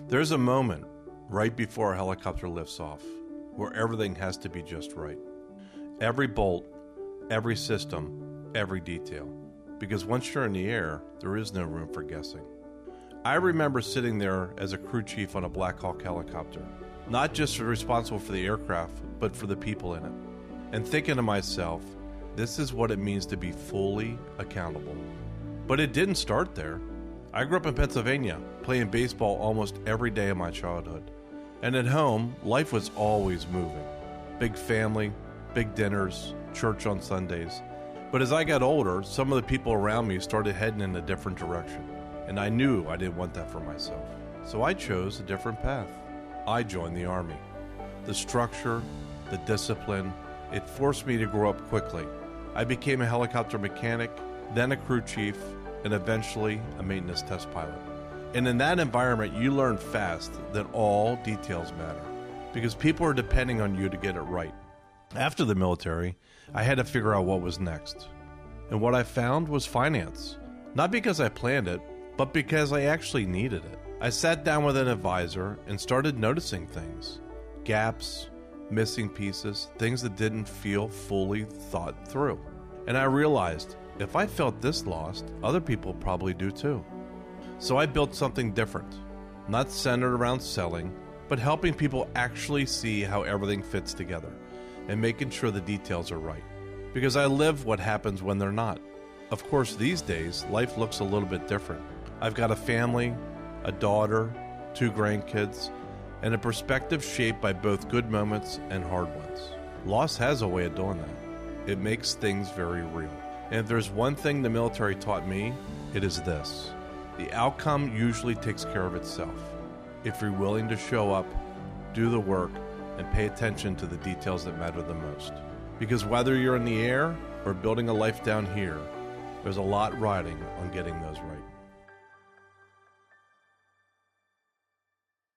There's a moment right before a helicopter lifts off where everything has to be just right. Every bolt, every system, every detail. Because once you're in the air, there is no room for guessing. I remember sitting there as a crew chief on a Blackhawk helicopter, not just responsible for the aircraft, but for the people in it, and thinking to myself, this is what it means to be fully accountable. But it didn't start there. I grew up in Pennsylvania, playing baseball almost every day of my childhood. And at home, life was always moving. Big family, big dinners, church on Sundays. But as I got older, some of the people around me started heading in a different direction. And I knew I didn't want that for myself. So I chose a different path. I joined the Army. The structure, the discipline, it forced me to grow up quickly. I became a helicopter mechanic, then a crew chief, and eventually a maintenance test pilot. And in that environment, you learn fast that all details matter because people are depending on you to get it right. After the military, I had to figure out what was next. And what I found was finance. Not because I planned it, but because I actually needed it. I sat down with an advisor and started noticing things. Gaps, missing pieces, things that didn't feel fully thought through. And I realized, if I felt this lost, other people probably do too. So I built something different, not centered around selling, but helping people actually see how everything fits together and making sure the details are right. Because I live what happens when they're not. Of course, these days, life looks a little bit different. I've got a family, a daughter, 2 grandkids, and a perspective shaped by both good moments and hard ones. Loss has a way of doing that. It makes things very real. And if there's one thing the military taught me, it is this. The outcome usually takes care of itself. If you're willing to show up, do the work, and pay attention to the details that matter the most. Because whether you're in the air or building a life down here, there's a lot riding on getting those right.